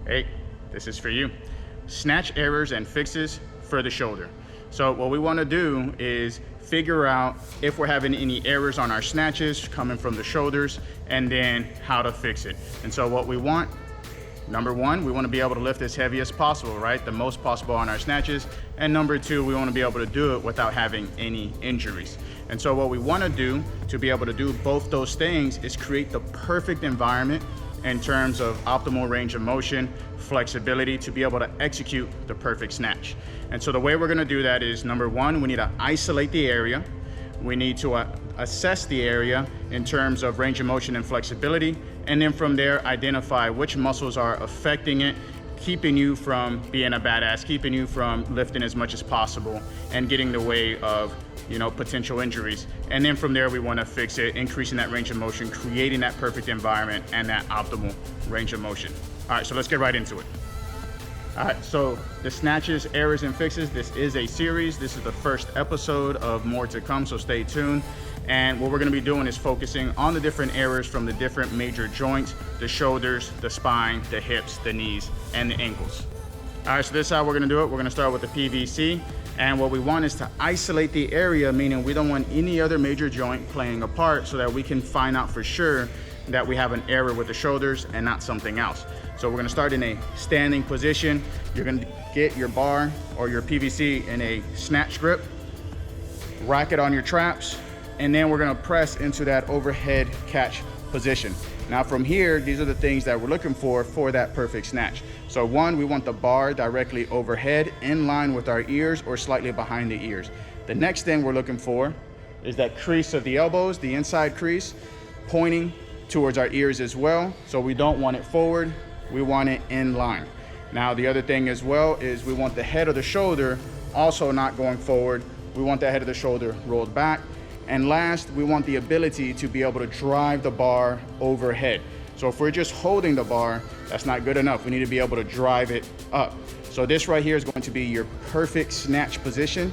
hey, this is for you. Snatch errors and fixes for the shoulder. So what we want to do is figure out if we're having any errors on our snatches coming from the shoulders, and then how to fix it. And so what we want, number one, we want to be able to lift as heavy as possible, right? The most possible on our snatches. And number two, we want to be able to do it without having any injuries. And so what we want to do to be able to do both those things is create the perfect environment in terms of optimal range of motion, flexibility, to be able to execute the perfect snatch. And so the way we're gonna do that is, number one, we need to isolate the area. We need to assess the area in terms of range of motion and flexibility. And then from there, identify which muscles are affecting it, keeping you from being a badass, keeping you from lifting as much as possible and getting in the way of potential injuries. And then from there, we want to fix it, increasing that range of motion, creating that perfect environment and that optimal range of motion. All right, so let's get right into it. All right, so the snatches, errors, and fixes. This is a series. This is the first episode of more to come, so stay tuned. And what we're gonna be doing is focusing on the different errors from the different major joints, the shoulders, the spine, the hips, the knees, and the ankles. All right, so this is how we're gonna do it. We're gonna start with the PVC. And what we want is to isolate the area, meaning we don't want any other major joint playing a part, so that we can find out for sure that we have an error with the shoulders and not something else. So we're gonna start in a standing position. You're gonna get your bar or your PVC in a snatch grip, rack it on your traps, and then we're gonna press into that overhead catch position. Now from here, these are the things that we're looking for that perfect snatch. So one, we want the bar directly overhead in line with our ears or slightly behind the ears. The next thing we're looking for is that crease of the elbows, the inside crease, pointing towards our ears as well. So we don't want it forward, we want it in line. Now the other thing as well is we want the head of the shoulder also not going forward. We want the head of the shoulder rolled back. And last, we want the ability to be able to drive the bar overhead. So if we're just holding the bar, that's not good enough. We need to be able to drive it up. So this right here is going to be your perfect snatch position,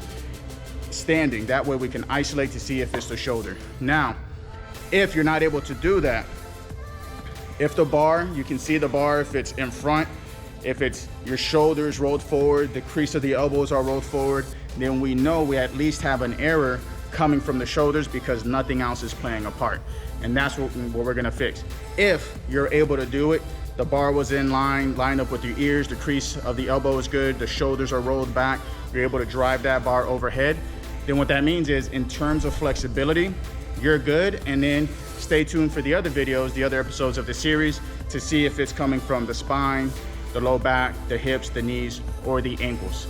standing. That way we can isolate to see if it's the shoulder. Now, if you're not able to do that, if the bar, you can see the bar if it's in front, if it's your shoulders rolled forward, the crease of the elbows are rolled forward, then we know we at least have an error coming from the shoulders because nothing else is playing a part. And that's what we're gonna fix. If you're able to do it, the bar was in line, lined up with your ears, the crease of the elbow is good, the shoulders are rolled back, you're able to drive that bar overhead, then what that means is in terms of flexibility, you're good. And then stay tuned for the other videos, the other episodes of the series to see if it's coming from the spine, the low back, the hips, the knees, or the ankles.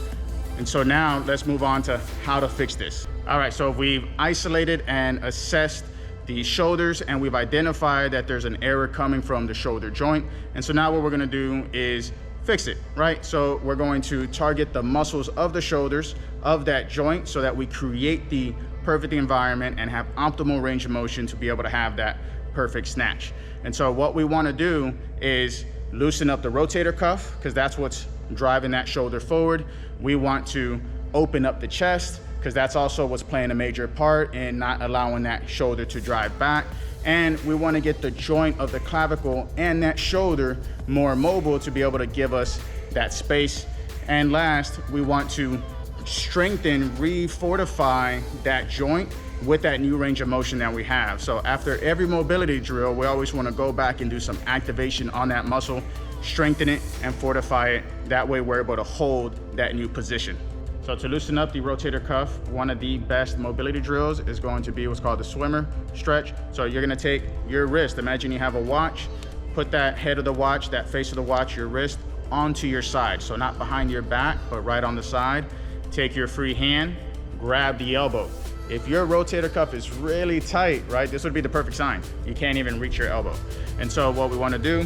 And so now let's move on to how to fix this. All right, so we've isolated and assessed the shoulders and we've identified that there's an error coming from the shoulder joint. And so now what we're gonna do is fix it, right? So we're going to target the muscles of the shoulders of that joint so that we create the perfect environment and have optimal range of motion to be able to have that perfect snatch. And so what we wanna do is loosen up the rotator cuff because that's what's driving that shoulder forward. We want to open up the chest because that's also what's playing a major part in not allowing that shoulder to drive back. And we want to get the joint of the clavicle and that shoulder more mobile to be able to give us that space. And last, we want to strengthen, re-fortify that joint with that new range of motion that we have. So after every mobility drill, we always want to go back and do some activation on that muscle, strengthen it and fortify it. That way we're able to hold that new position. So to loosen up the rotator cuff, one of the best mobility drills is going to be what's called the swimmer stretch. So you're gonna take your wrist, imagine you have a watch, put that head of the watch, that face of the watch, your wrist onto your side. So not behind your back, but right on the side. Take your free hand, grab the elbow. If your rotator cuff is really tight, right, this would be the perfect sign. You can't even reach your elbow. And so what we wanna do,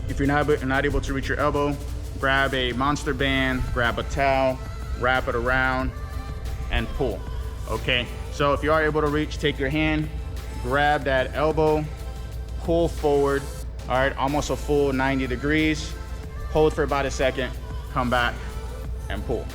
if you're not able to reach your elbow, grab a monster band, grab a towel, wrap it around and pull. Okay, so if you are able to reach, take your hand, grab that elbow, pull forward, all right, almost a full 90 degrees, hold for about a second, come back and pull.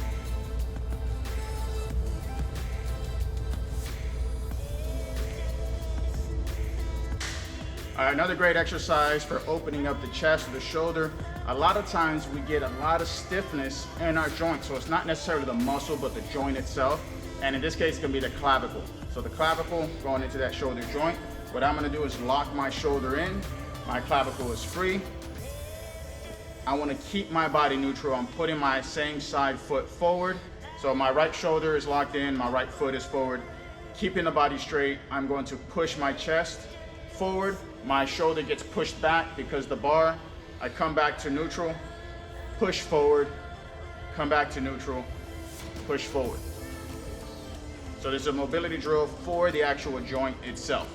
All Another great exercise for opening up the chest or the shoulder. A lot of times we get a lot of stiffness in our joint, so it's not necessarily the muscle, but the joint itself. And in this case, it's gonna be the clavicle. So the clavicle going into that shoulder joint. What I'm gonna do is lock my shoulder in. My clavicle is free. I wanna keep my body neutral. I'm putting my same side foot forward. So my right shoulder is locked in, my right foot is forward. Keeping the body straight, I'm going to push my chest forward. My shoulder gets pushed back because the bar. I come back to neutral, push forward, come back to neutral, push forward. So there's a mobility drill for the actual joint itself.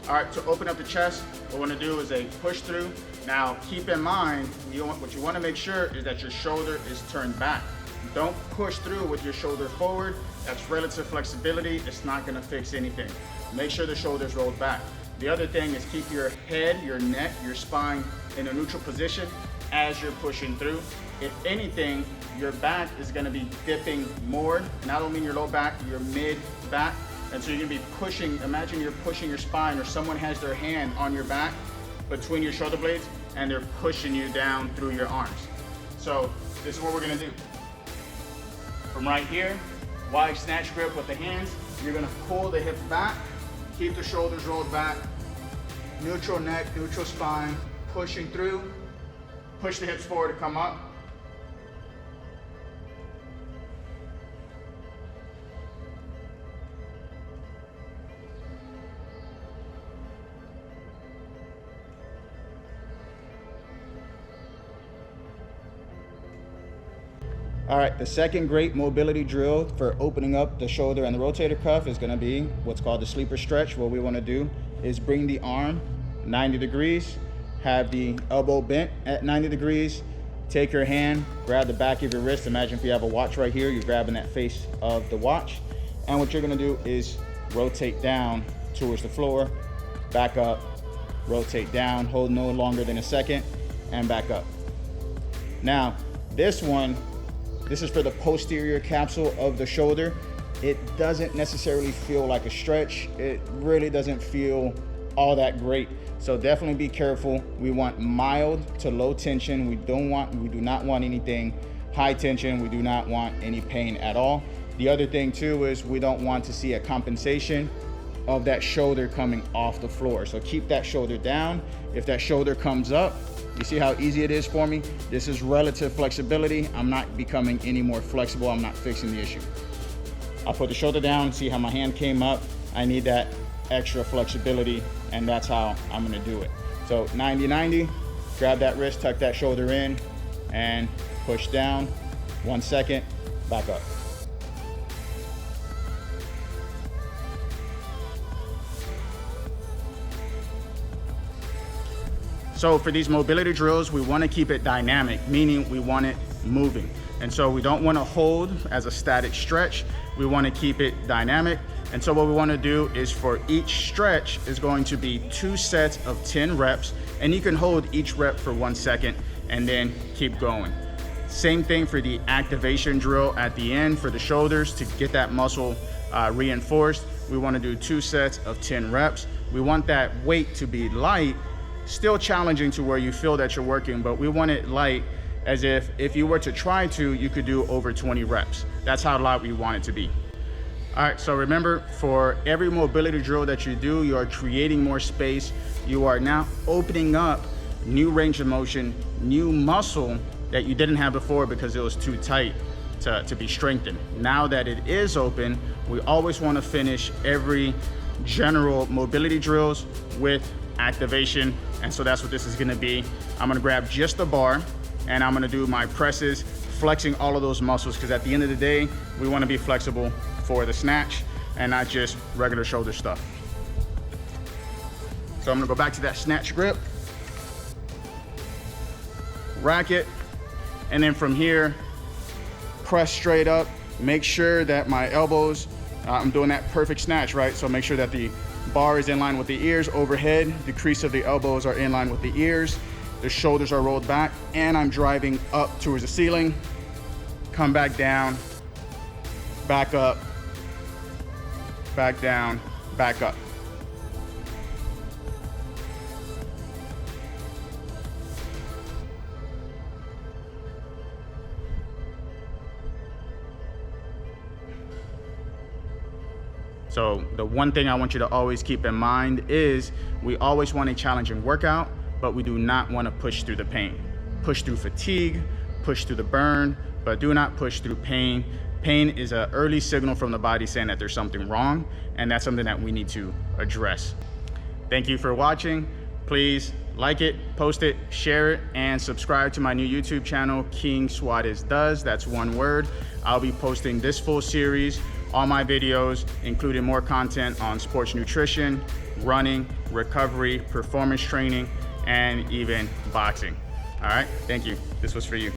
All right, to open up the chest, what we're gonna do is a push through. Now, keep in mind, what you wanna make sure is that your shoulder is turned back. Don't push through with your shoulder forward. That's relative flexibility. It's not gonna fix anything. Make sure the shoulder's rolled back. The other thing is keep your head, your neck, your spine in a neutral position as you're pushing through. If anything, your back is gonna be dipping more, and I don't mean your low back, your mid back. And so you're gonna be pushing, imagine you're pushing your spine or someone has their hand on your back between your shoulder blades and they're pushing you down through your arms. So this is what we're gonna do. From right here, wide snatch grip with the hands, you're gonna pull the hips back, keep the shoulders rolled back, neutral neck, neutral spine, pushing through, push the hips forward to come up. All right, the second great mobility drill for opening up the shoulder and the rotator cuff is gonna be what's called the sleeper stretch. What we wanna do is bring the arm 90 degrees, have the elbow bent at 90 degrees, take your hand, grab the back of your wrist. Imagine if you have a watch right here, you're grabbing that face of the watch. And what you're gonna do is rotate down towards the floor, back up, rotate down, hold no longer than a second, and back up. Now, this is for the posterior capsule of the shoulder. It doesn't necessarily feel like a stretch. It really doesn't feel all that great. So definitely be careful. We want mild to low tension. We do not want anything high tension. We do not want any pain at all. The other thing too is we don't want to see a compensation of that shoulder coming off the floor. So keep that shoulder down. If that shoulder comes up, you see how easy it is for me? This is relative flexibility. I'm not becoming any more flexible. I'm not fixing the issue. I'll put the shoulder down, see how my hand came up. I need that extra flexibility, and that's how I'm gonna do it. So 90-90, grab that wrist, tuck that shoulder in, and push down. 1 second, back up. So for these mobility drills, we want to keep it dynamic, meaning we want it moving. And so we don't want to hold as a static stretch. We want to keep it dynamic. And so what we want to do is for each stretch is going to be 2 sets of 10 reps, and you can hold each rep for 1 second and then keep going. Same thing for the activation drill at the end for the shoulders to get that muscle reinforced. We want to do 2 sets of 10 reps. We want that weight to be light, still challenging to where you feel that you're working, but we want it light as if you were to try to, you could do over 20 reps. That's how light we want it to be. All right, so remember, for every mobility drill that you do, you are creating more space. You are now opening up new range of motion, new muscle that you didn't have before because it was too tight to be strengthened. Now that it is open, we always want to finish every general mobility drills with activation, and so that's what this is going to be. I'm going to grab just the bar and I'm going to do my presses, flexing all of those muscles, because at the end of the day, we want to be flexible for the snatch and not just regular shoulder stuff. So I'm going to go back to that snatch grip, rack it, and then from here, press straight up. Make sure that my elbows, I'm doing that perfect snatch, right? So make sure that the bar is in line with the ears overhead, the crease of the elbows are in line with the ears, the shoulders are rolled back, and I'm driving up towards the ceiling come back down, back up, back down, back up. So the one thing I want you to always keep in mind is we always want a challenging workout, but we do not want to push through the pain. Push through fatigue, push through the burn, but do not push through pain. Pain is an early signal from the body saying that there's something wrong, and that's something that we need to address. Thank you for watching. Please like it, post it, share it, and subscribe to my new YouTube channel, King Suarez Does. That's one word. I'll be posting this full series, all my videos, including more content on sports nutrition, running, recovery, performance training, and even boxing. All right, thank you. This was for you.